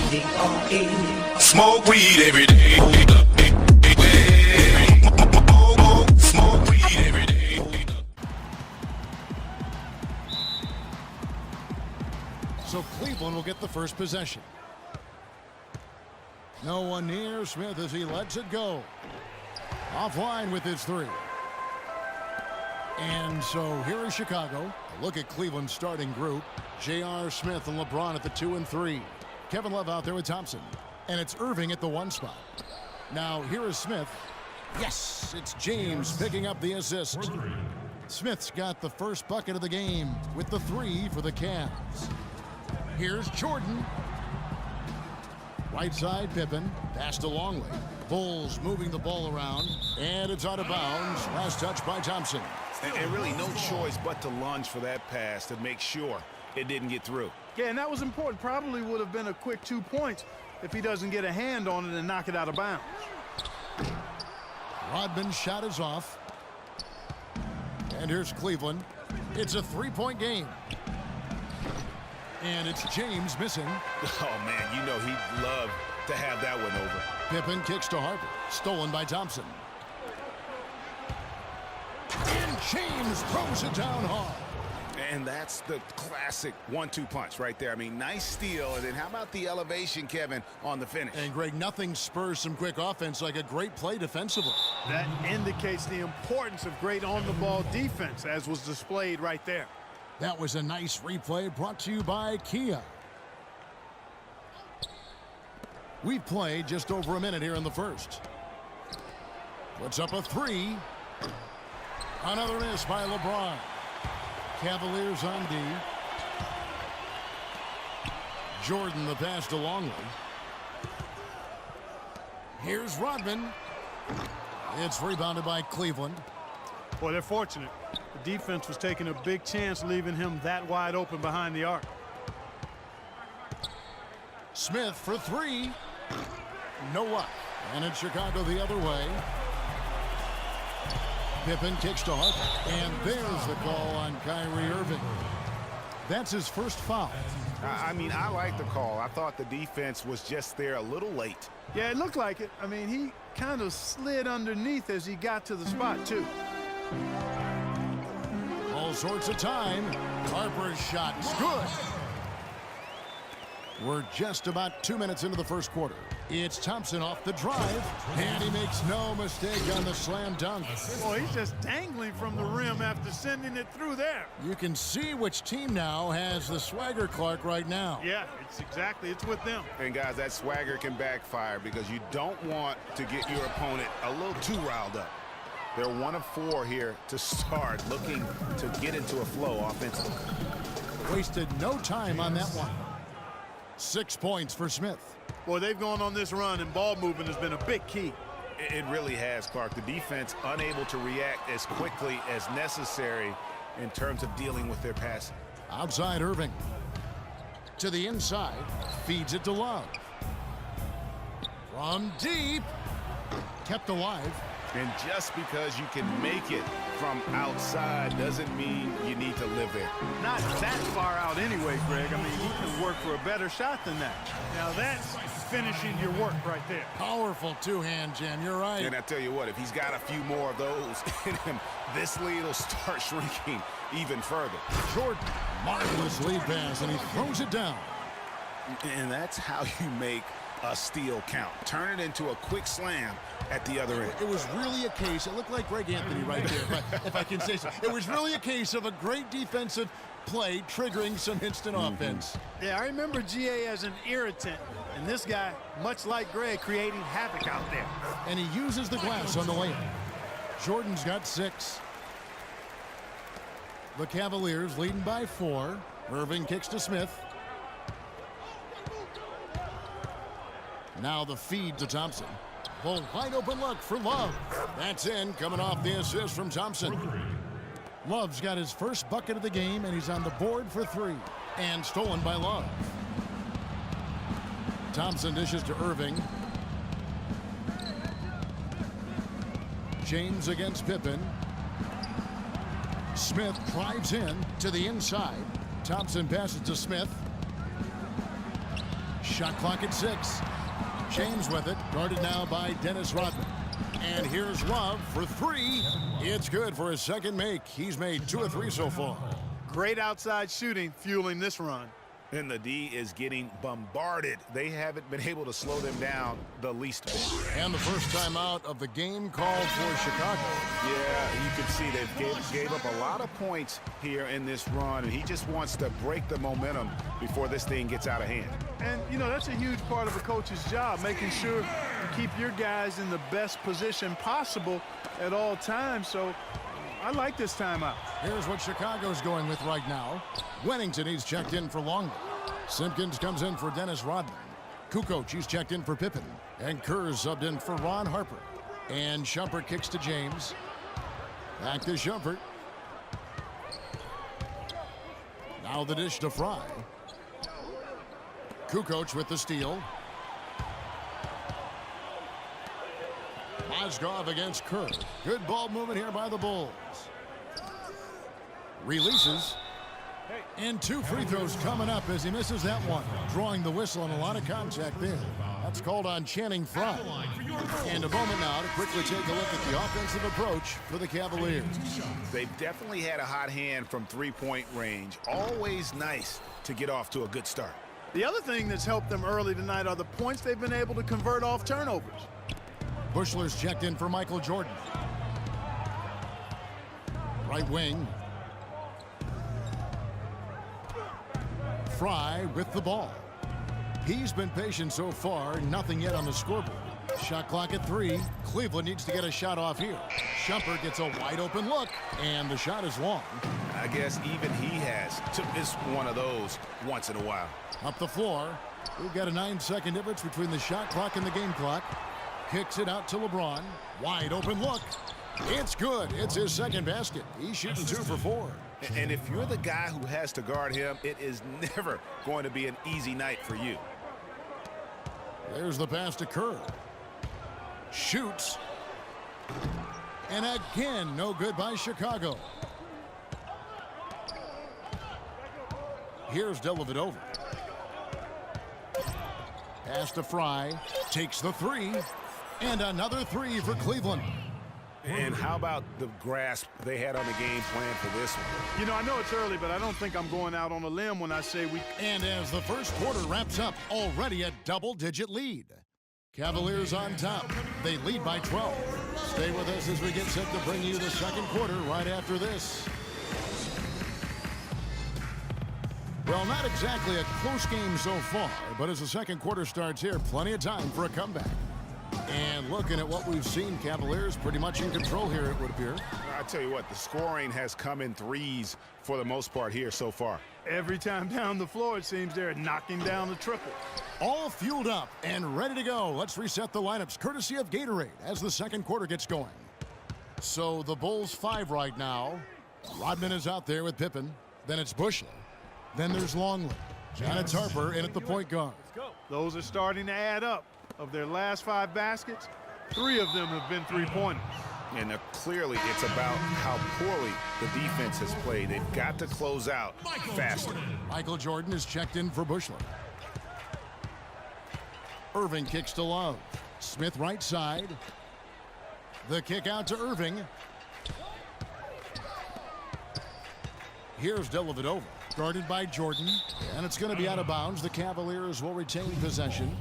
Smoke weed every day. Smoke weed every day. So Cleveland will get the first possession. No one near Smith as he lets it go. Offline with his three. And so here is Chicago. A look at Cleveland's starting group. J.R. Smith and LeBron at the 2 and 3. Kevin Love out there with Thompson. And it's Irving at the 1 spot. Now here is Smith. Yes, it's James picking up the assist. Smith's got the first bucket of the game with the 3 for the Cavs. Here's Jordan. Right side, Pippen. Pass to Longley. Bulls moving the ball around. And it's out of bounds. Last touch by Thompson. And really no choice but to lunge for that pass to make sure it didn't get through. Yeah, and that was important. Probably would have been a quick 2 points if he doesn't get a hand on it and knock it out of bounds. Rodman's shot is off. And here's Cleveland. It's a 3-point game. And it's James missing. Oh, man, you know he'd love to have that one over. Pippen kicks to Harper. Stolen by Thompson. And James throws it down hard. And that's the classic 1-2 punch right there. I mean, nice steal. And then how about the elevation, Kevin, on the finish? And, Greg, nothing spurs some quick offense like a great play defensively. That indicates the importance of great on-the-ball defense, as was displayed right there. That was a nice replay brought to you by Kia. We've played just over a minute here in the first. Puts up a 3. Another miss by LeBron. Cavaliers on D. Jordan the pass to Longley. Here's Rodman. It's rebounded by Cleveland. Boy, they're fortunate. The defense was taking a big chance leaving him that wide open behind the arc. Smith for 3. No luck. And it's Chicago the other way. Pippen kicks to Harper. And there's the call on Kyrie Irving. That's his first foul. I mean, I like the call. I thought the defense was just there a little late. Yeah, it looked like it. I mean, he kind of slid underneath as he got to the spot, too. All sorts of time. Harper's shot is good. We're just about 2 minutes into the first quarter. It's Thompson off the drive, and he makes no mistake on the slam dunk. Boy, he's just dangling from the rim after sending it through there. You can see which team now has the swagger Clark right now. Yeah, it's with them. And, guys, that swagger can backfire because you don't want to get your opponent a little too riled up. They're 1 of 4 here to start, looking to get into a flow offensively. Wasted no time on that one. 6 points for Smith. Boy, they've gone on this run, and ball movement has been a big key. It really has, Clark. The defense unable to react as quickly as necessary in terms of dealing with their passing. Outside Irving. To the inside. Feeds it to Love. From deep. Kept alive. And just because you can make it from outside doesn't mean you need to live there. Not that far out anyway, Greg. I mean, you can work for a better shot than that. Now that's finishing your work right there. Powerful two-hand jam. You're right. And I tell you what, if he's got a few more of those in him, this lead will start shrinking even further. Jordan, marvelous lead pass, and he throws it down. And that's how you make a steal count. Turn it into a quick slam at the other end. It was really a case, it looked like Greg Anthony right there, if I can say so. It was really a case of a great defensive play triggering some instant offense. Yeah, I remember GA as an irritant, and this guy, much like Greg, creating havoc out there. And he uses the glass on the layup. Jordan's got 6. The Cavaliers leading by 4. Irving kicks to Smith. Now the feed to Thompson. Full wide open look for Love. That's in, coming off the assist from Thompson. Love's got his first bucket of the game, and he's on the board for 3. And stolen by Love. Thompson dishes to Irving. James against Pippen. Smith drives in to the inside. Thompson passes to Smith. Shot clock at 6. James with it, guarded now by Dennis Rodman. And here's Love for 3. It's good for his second make. He's made 2 of 3 so far. Great outside shooting fueling this run. And the D is getting bombarded. They haven't been able to slow them down the least bit. And the first timeout of the game called for Chicago. Yeah, you can see they gave up a lot of points here in this run, and he just wants to break the momentum before this thing gets out of hand. And, you know, that's a huge part of a coach's job, making sure you keep your guys in the best position possible at all times. So I like this timeout. Here's what Chicago's going with right now. Wennington, he's checked in for Longley. Simpkins comes in for Dennis Rodman. Kukoc, he's checked in for Pippen. And Kerr's subbed in for Ron Harper. And Shumpert kicks to James. Back to Shumpert. Now the dish to Fry. Kukoc with the steal. Mozgov against Kerr. Good ball movement here by the Bulls. Releases. And 2 free throws coming up as he misses that one. Drawing the whistle and a lot of contact there. That's called on Channing Frye. And a moment now to quickly take a look at the offensive approach for the Cavaliers. They've definitely had a hot hand from three-point range. Always nice to get off to a good start. The other thing that's helped them early tonight are the points they've been able to convert off turnovers. Bushler's checked in for Michael Jordan. Right wing. Fry with the ball. He's been patient so far, nothing yet on the scoreboard. Shot clock at 3. Cleveland needs to get a shot off here. Shumpert gets a wide open look, and the shot is long. I guess even he has to miss one of those once in a while. Up the floor. We've got a 9-second difference between the shot clock and the game clock. Kicks it out to LeBron. Wide open look. It's good. It's his second basket. He's shooting 2 for 4. And if you're the guy who has to guard him, it is never going to be an easy night for you. There's the pass to Kerr. Shoots. And again, no good by Chicago. Here's Dellavedova. Pass to Fry. Takes the 3. And another 3 for Cleveland. And how about the grasp they had on the game plan for this one? You know, I know it's early, but I don't think I'm going out on a limb when I say we... And as the first quarter wraps up, already a double-digit lead. Cavaliers on top. They lead by 12. Stay with us as we get set to bring you the second quarter right after this. Well, not exactly a close game so far, but as the second quarter starts here, plenty of time for a comeback. And looking at what we've seen, Cavaliers pretty much in control here, it would appear. I tell you what, the scoring has come in threes for the most part here so far. Every time down the floor, it seems they're knocking down the triple. All fueled up and ready to go. Let's reset the lineups courtesy of Gatorade as the second quarter gets going. So the Bulls 5 right now. Rodman is out there with Pippen. Then it's Bushler. Then there's Longley. And it's Harper in at the point guard. Those are starting to add up. Of their last 5 baskets, 3 of them have been three-pointers. And clearly it's about how poorly the defense has played. They've got to close out faster. Michael Jordan is checked in for Bushler. Irving kicks to Love. Smith right side. The kick out to Irving. Here's Dellavedova, guarded by Jordan. And it's going to be out of bounds. The Cavaliers will retain possession.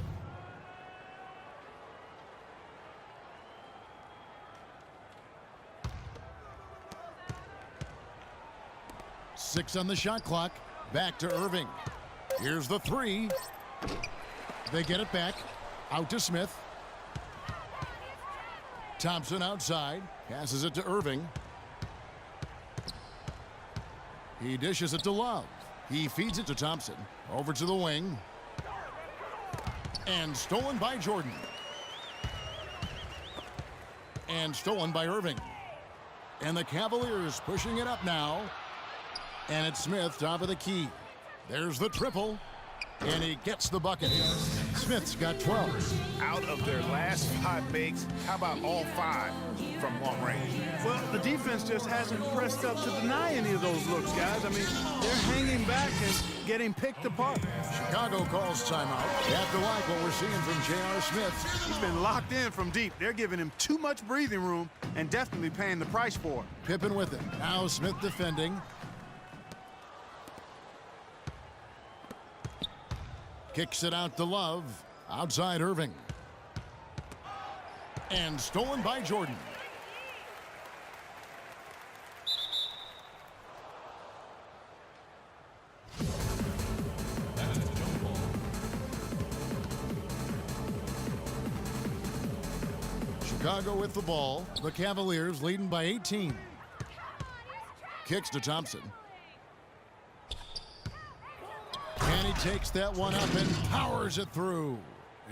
Six on the shot clock. Back to Irving. Here's the 3. They get it back. Out to Smith. Thompson outside. Passes it to Irving. He dishes it to Love. He feeds it to Thompson. Over to the wing. And stolen by Jordan. And stolen by Irving. And the Cavaliers pushing it up now. And it's Smith top of the key. There's the triple. And he gets the bucket. Smith's got 12. Out of their last 5 makes, how about all 5 from long range? Well, the defense just hasn't pressed up to deny any of those looks, guys. I mean, they're hanging back and getting picked apart. Chicago calls timeout. They have to like what we're seeing from J.R. Smith. He's been locked in from deep. They're giving him too much breathing room and definitely paying the price for it. Pippen with it. Now Smith defending. Kicks it out to Love. Outside Irving. And stolen by Jordan. Chicago with the ball. The Cavaliers leading by 18. Kicks to Thompson. And he takes that one up and powers it through.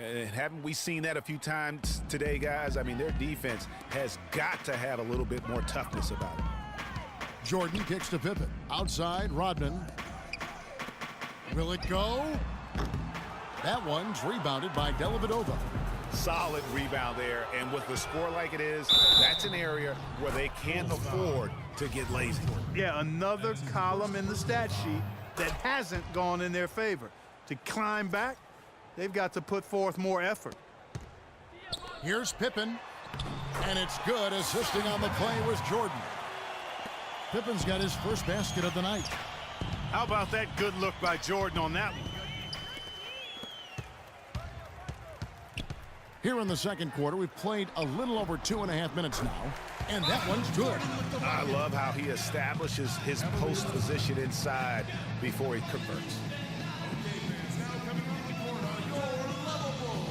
And haven't we seen that a few times today, guys? I mean, their defense has got to have a little bit more toughness about it. Jordan kicks to Pippen. Outside, Rodman. Will it go? That one's rebounded by Dellavedova. Solid rebound there, and with the score like it is, that's an area where they can't afford to get lazy. Yeah, another column in the stat sheet that hasn't gone in their favor. To climb back, they've got to put forth more effort. Here's Pippen, and it's good. Assisting on the play was Jordan. Pippen's got his first basket of the night. How about that good look by Jordan on that one? Here in the second quarter, we've played a little over 2.5 minutes now, and that one's good. I love how he establishes his post position inside before he converts.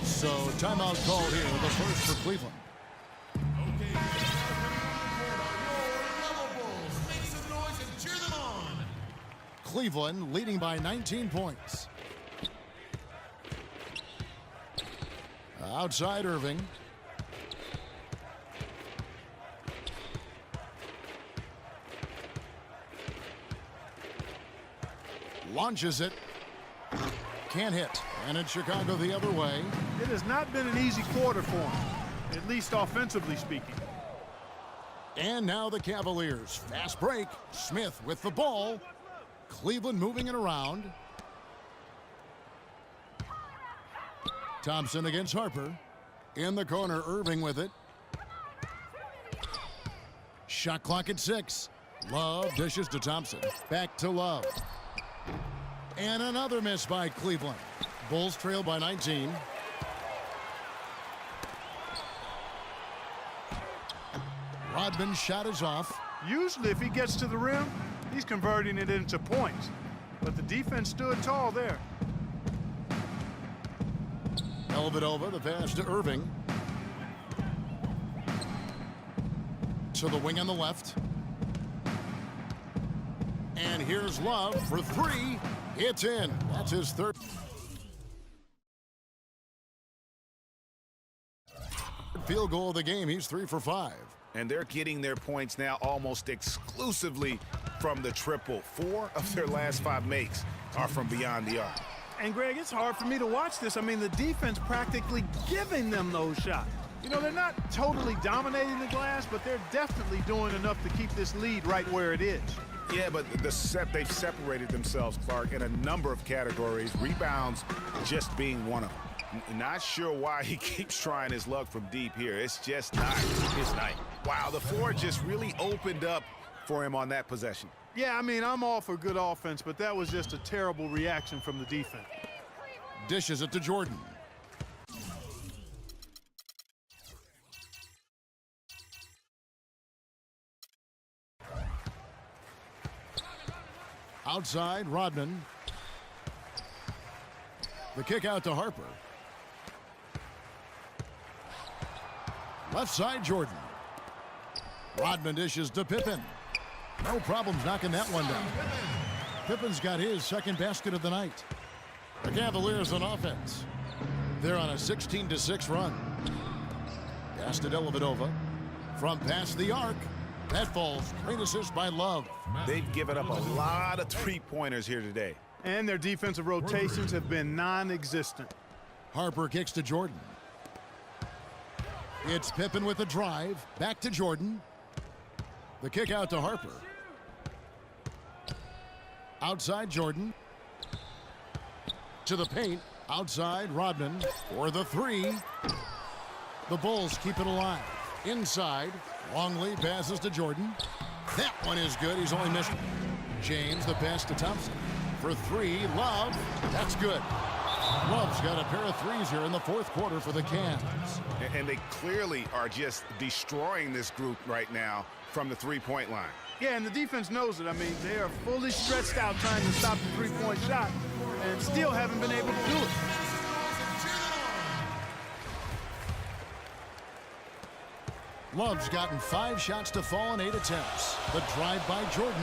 So timeout called here, the first for Cleveland. Cleveland leading by 19 points. Outside Irving. Launches it. Can't hit. And it's Chicago the other way. It has not been an easy quarter for him, at least offensively speaking. And now the Cavaliers. Fast break. Smith with the ball. Cleveland moving it around. Thompson against Harper. In the corner, Irving with it. Shot clock at 6. Love dishes to Thompson. Back to Love. And another miss by Cleveland. Bulls trail by 19. Rodman's shot is off. Usually if he gets to the rim, he's converting it into points. But the defense stood tall there. Dellavedova, the pass to Irving. To the wing on the left. And here's Love for 3. It's in. That's his third. Field goal of the game. He's 3 for 5. And they're getting their points now almost exclusively from the triple. 4 of their last 5 makes are from beyond the arc. And Greg, it's hard for me to watch this. I mean, the defense practically giving them those shots. You know, they're not totally dominating the glass, but they're definitely doing enough to keep this lead right where it is. Yeah, but they've separated themselves, Clark, in a number of categories. Rebounds just being one of them. Not sure why he keeps trying his luck from deep here. It's just not his night. Wow, the floor just really opened up for him on that possession. Yeah, I mean, I'm all for good offense, but that was just a terrible reaction from the defense. Dishes it to Jordan. Outside, Rodman. The kick out to Harper. Left side, Jordan. Rodman dishes to Pippen. No problems knocking that one down. Pippen's got his second basket of the night. The Cavaliers on offense. They're on a 16-6 run. Pass to Dellavedova. From past the arc. That falls. Great assist by Love. They've given up a lot of three-pointers here today. And their defensive rotations have been non-existent. Harper kicks to Jordan. It's Pippen with a drive. Back to Jordan. The kick out to Harper. Outside Jordan. To the paint. Outside Rodman for the three. The Bulls keep it alive. Inside. Longley passes to Jordan. That one is good. He's only missed. James the pass to Thompson. For three. Love. That's good. Love's got a pair of threes here in the fourth quarter for the Cavs. And they clearly are just destroying this group right now from the three-point line. Yeah, and the defense knows it. I mean, they are fully stretched out trying to stop the three-point shot and still haven't been able to do it. Love's gotten 5 shots to fall in 8 attempts. The drive by Jordan.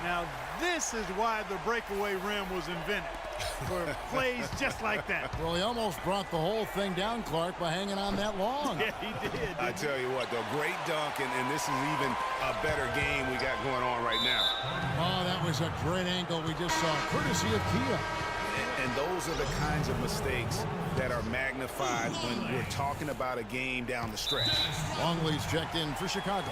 Now, this is why the breakaway rim was invented, for plays just like that. Well, he almost brought the whole thing down, Clark, by hanging on that long. Yeah, he did. I tell you what, though, great dunk, and this is even a better game we got going on right now. Oh, that was a great angle we just saw, courtesy of Kia. And those are the kinds of mistakes that are magnified when we're talking about a game down the stretch. Longley's checked in for Chicago.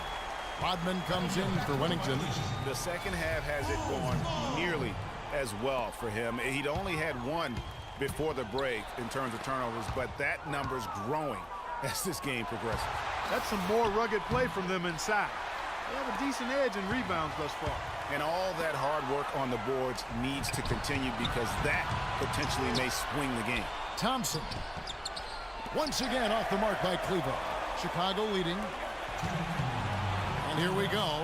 Rodman comes in for Wennington. The second half hasn't gone nearly as well for him. He'd only had one before the break in terms of turnovers, but that number's growing as this game progresses. That's some more rugged play from them inside. They have a decent edge in rebounds thus far. And all that hard work on the boards needs to continue because that potentially may swing the game. Thompson. Once again off the mark by Cleveland. Chicago leading. And here we go.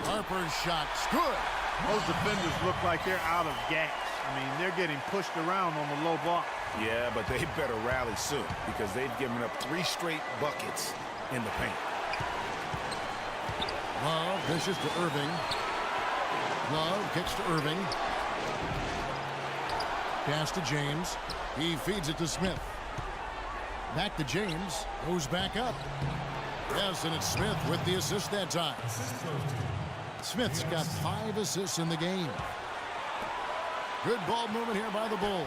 Harper's shot's good. Those defenders look like they're out of gas. I mean, they're getting pushed around on the low block. Yeah, but they better rally soon because they've given up 3 straight buckets in the paint. Love dishes to Irving. Love kicks to Irving. Pass to James. He feeds it to Smith. Back to James. Goes back up. Yes, and it's Smith with the assist that time. Smith's got 5 assists in the game. Good ball movement here by the Bulls.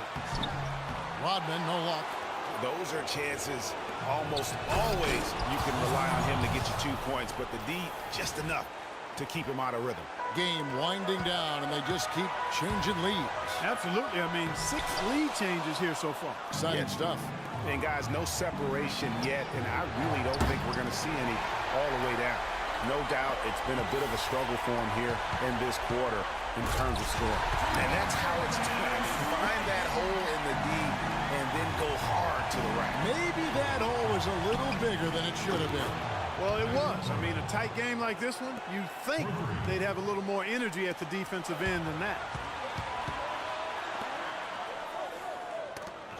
Rodman, no luck. Those are chances almost always you can rely on him to get you 2 points, but the D, just enough to keep him out of rhythm. Game winding down, and they just keep changing leads. Absolutely. I mean, 6 lead changes here so far. Exciting stuff. And guys, no separation yet, and I really don't think we're going to see any all the way down. No doubt it's been a bit of a struggle for him here in this quarter in terms of scoring. And that's how it's done. I mean, find that hole in the D and then go hard to the right. Maybe that hole was a little bigger than it should have been. Well, it was. I mean, a tight game like this one, you'd think they'd have a little more energy at the defensive end than that.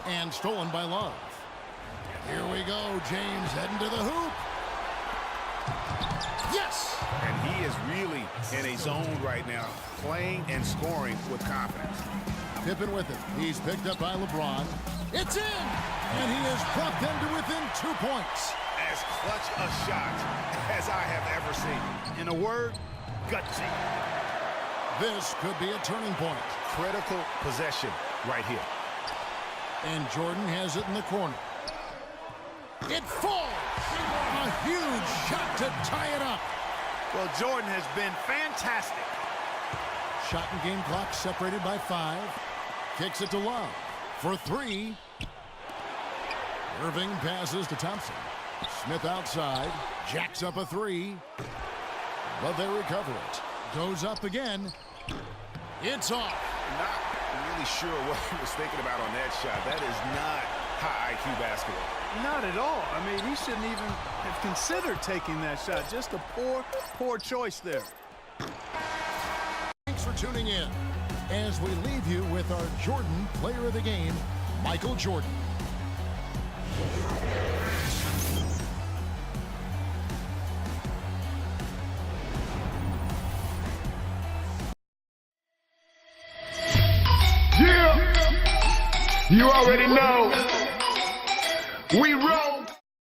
And stolen by Love. Here we go. James heading to the hoop. Yes! And he is really in a zone right now, playing and scoring with confidence. Pippen with it. He's picked up by LeBron. It's in! And he has brought them to within 2 points. As clutch a shot as I have ever seen. In a word, gutsy. This could be a turning point. Critical possession right here. And Jordan has it in the corner. It falls! A huge shot to tie it up. Well, Jordan has been fantastic. Shot and game clock separated by 5. Kicks it to Love for 3. Irving passes to Thompson. Smith outside. Jacks up a 3. But they recover it. Goes up again. It's off. Not really sure what he was thinking about on that shot. That is not high IQ basketball. Not at all. I mean, he shouldn't even have considered taking that shot. Just a poor choice there. Thanks for tuning in as we leave you with our Jordan Player of the Game, Michael Jordan. Yeah, you already know. We roll.